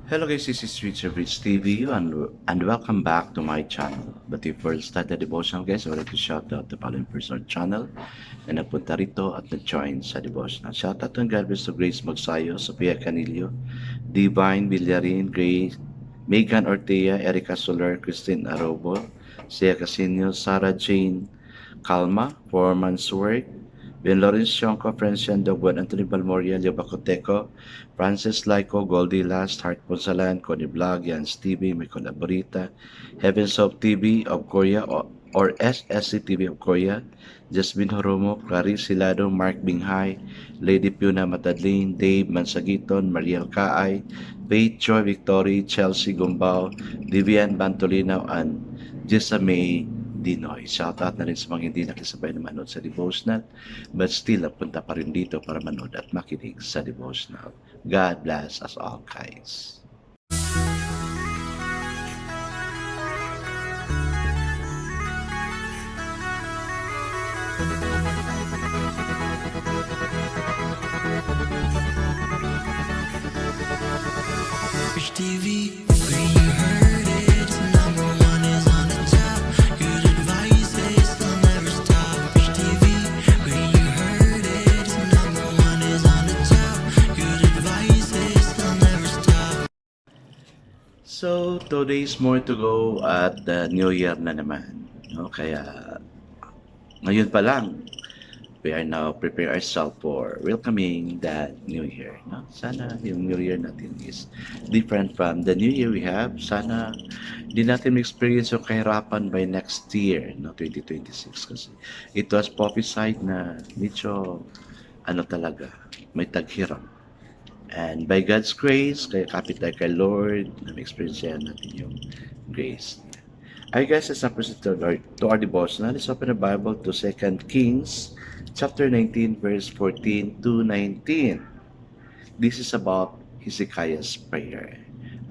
Hello guys, this is Richard Rich TV and welcome back to my channel. But if you start the devotion guys, I would like to shout out the following person channel na napunta rito at nag-join sa devotion. Shout out to God bless to Grace Magsayo, Sofia Canillo, Divine Villarin, Grace, Megan Ortega, Erica Soler, Christine Arobo, Sia Casino, Sarah Jane Calma, Foreman's Work, Ben Lawrence Sionco, Francian Dogwan, Anthony Balmoria, Leo Bacoteco, Francis Laico, Goldie Last, Heart Ponsalan, Connie Vlog, Yan TV, may Colaborita, Heavens of TV of Korea or SSC TV of Korea, Jasmine Horomo, Clarice Hilado, Mark Binghay, Lady Puna Matadlin, Dave Mansagiton, Mariel Kaay, Faith Joy Victory, Chelsea Gumbao, Vivian Bantolino, and Jessa May Dinoy. Shoutout na rin sa mga hindi nakisabay na manood sa devotional but still napunta pa rin dito para manood at makinig sa devotional. God bless us all guys. Rich TV, when you heard it, number one is on the top. Good advice is they'll never stop. Rich TV, when you heard it, number one is on the top. Good advice is they'll never stop. So, 2 days more to go at the New Year na naman. No? Kaya, ngayon pa lang, we are now prepare ourselves for welcoming that New Year. No? Sana yung New Year natin is different from the New Year we have. Sana di natin experience yung kahirapan by next year, no? 2026. Kasi it was prophesied na medyo talaga, may taghirap. And by God's grace, kaya kapit tayo kay Lord, na experience natin yung grace. I guess it's not to our devotional. Let's open the Bible to 2 Kings chapter 19 verse 14 to 19. This is about Hezekiah's prayer.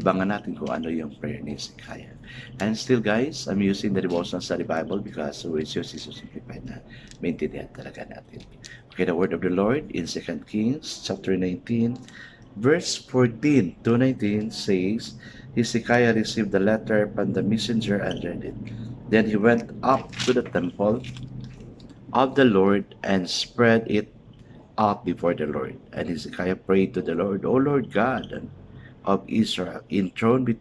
Abangan natin kung ano yung prayer ni Hezekiah. And still guys, I'm using the devotional study Bible because it's just so simplified na maintindihan talaga natin. Okay, the word of the Lord in 2 Kings chapter 19 verse 14 to 19 says, Hezekiah received the letter from the messenger and read it. Then he went up to the temple of the Lord and spread it out before the Lord. And Hezekiah prayed to the Lord, O Lord God of Israel, enthroned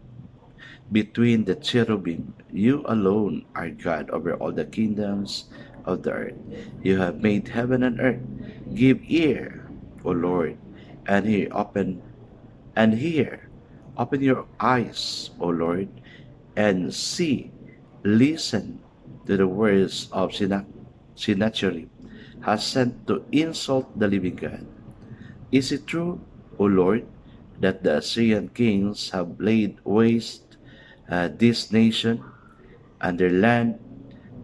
between the cherubim, you alone are God over all the kingdoms of the earth. You have made heaven and earth. Give ear, O Lord, and open your eyes, O Lord, and see, listen to the words of Sennacherib has sent to insult the living God. Is it true, O Lord, that the Assyrian kings have laid waste this nation and their land?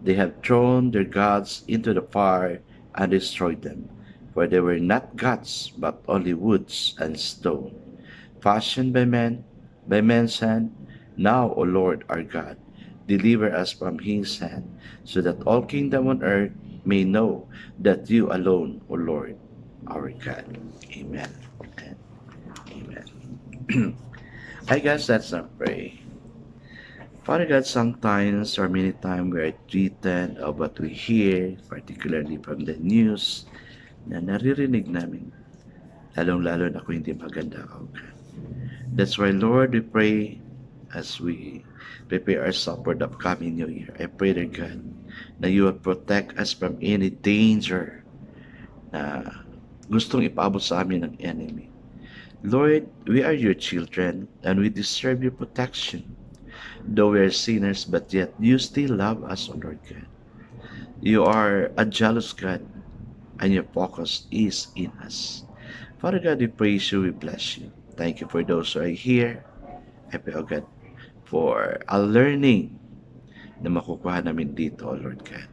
They have thrown their gods into the fire and destroyed them, for they were not gods, but only woods and stone, fashioned by man's hand. Now, O Lord our God, deliver us from his hand, so that all kingdom on earth may know that you alone, O Lord, our God. Amen and amen. I guess that's not pray. Father God, sometimes or many times we are treated of what we hear, particularly from the news, na naririnig namin, lalong-lalo na kung hindi maganda, O God. That's why, Lord, we pray as we prepare ourselves for the upcoming New Year. I pray, dear God, na you will protect us from any danger na gustong ipaabot sa amin ng enemy. Lord, we are your children and we deserve your protection. Though we are sinners, but yet you still love us, O Lord God. You are a jealous God and your focus is in us. Father God, we praise you, we bless you. Thank you for those who are here. I pray, O God, for a learning na makukuha namin dito, O Lord God,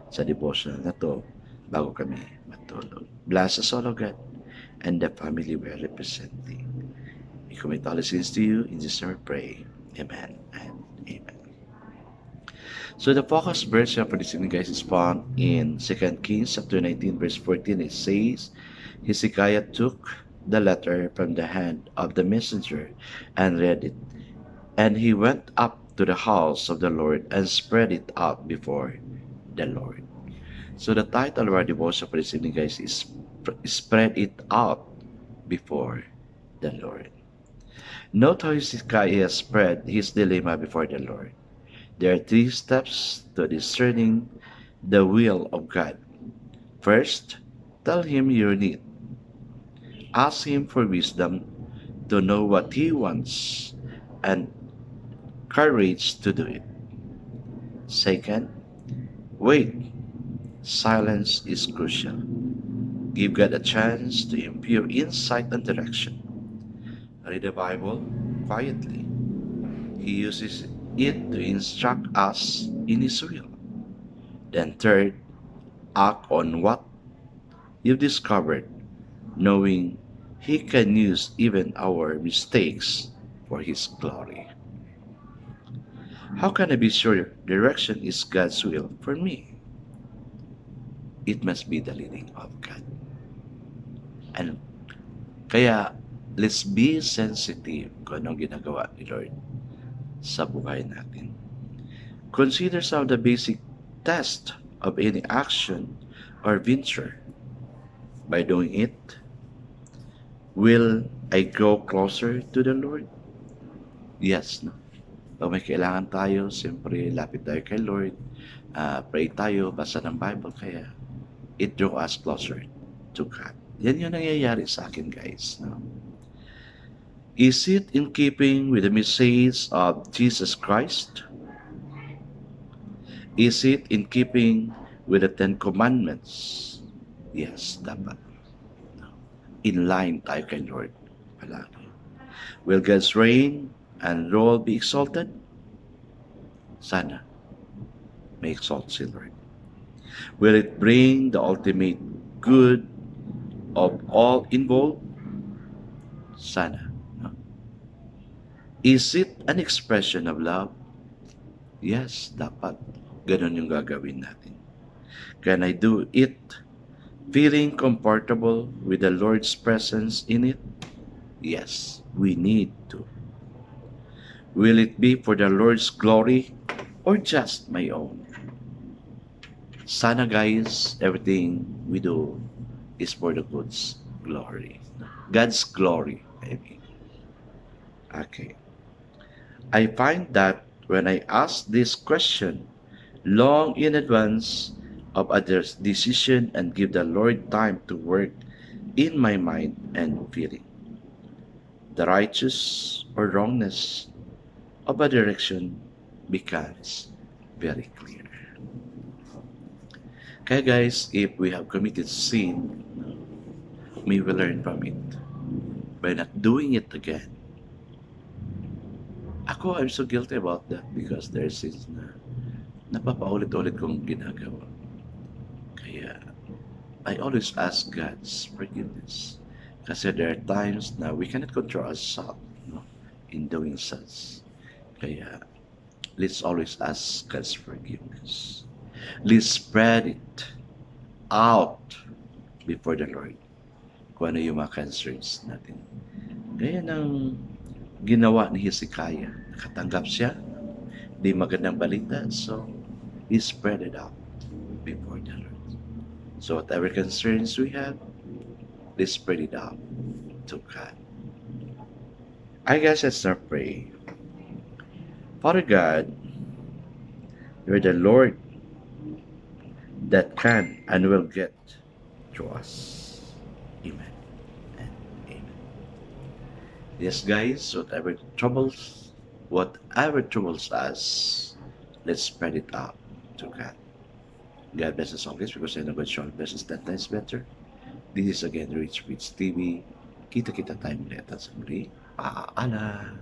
sa devotional na to bago kami matulog. Bless us all, O God, and the family we are representing. We commit all the sins to you. In Jesus' name we pray. Amen and amen. So the focus verse for this evening, guys, is found in 2 Kings chapter 19 verse 14. It says, Hezekiah took the letter from the hand of the messenger and read it. And he went up to the house of the Lord and spread it out before the Lord. So the title of our devotion for this evening, guys, is Spread It Out Before the Lord. Note how Hezekiah spread his dilemma before the Lord. There are 3 steps to discerning the will of God. First, tell him your need. Ask him for wisdom to know what he wants and courage to do it. Second, wait. Silence is crucial. Give God a chance to impute insight and direction. Read the Bible quietly. He uses it to instruct us in His will. Then third, act on what you've discovered, knowing He can use even our mistakes for His glory. How can I be sure direction is God's will for me? It must be the leading of God. And kaya, let's be sensitive kung anong ginagawa ni Lord sa buhay natin. Consider some of the basic tests of any action or venture. By doing it, will I grow closer to the Lord? Yes, no? Pag may kailangan tayo, siyempre lapit tayo kay Lord, pray tayo, basa ng Bible, kaya it draw us closer to God. Yan yung nangyayari sa akin, guys. No? Is it in keeping with the message of Jesus Christ? Is it in keeping with the 10 Commandments? Yes, dapat. No. In line tayo kay Lord. Palagi. Will God's reign and rule be exalted? Sana. May exalt si Lord. Will it bring the ultimate good of all involved? Sana. No? Is it an expression of love? Yes, dapat. Ganon yung gagawin natin. Can I do it feeling comfortable with the Lord's presence in it? Yes, we need to. Will it be for the Lord's glory or just my own? Sana, guys, everything we do is for the God's glory. God's glory, I mean. Okay. I find that when I ask this question long in advance of a decision and give the Lord time to work in my mind and feeling, the righteous or wrongness of a direction becomes very clear. Kaya guys, if we have committed sin, may we learn from it by not doing it again. Ako, I'm so guilty about that because there are sins na napapaulit-ulit kong ginagawa. Kaya, I always ask God's forgiveness. Kasi there are times na we cannot control ourselves, no, in doing such. Kaya, let's always ask God's forgiveness. Let's spread it out before the Lord kung ano yung mga concerns natin. Gaya ng ginawa ni Hezekiah. Nakatanggap siya, di magandang balita, so he spread it out before the Lord. So whatever concerns we have, let's spread it out to God. I guess let's not pray. Father God, you're the Lord that can and will get to us. Amen and amen. Yes, guys, whatever troubles us, let's spread it out to God. God bless us always because I know God shall bless us 10 times better. This is again Rich TV. Kita-kita tayo ulit at sa muli. Paalam.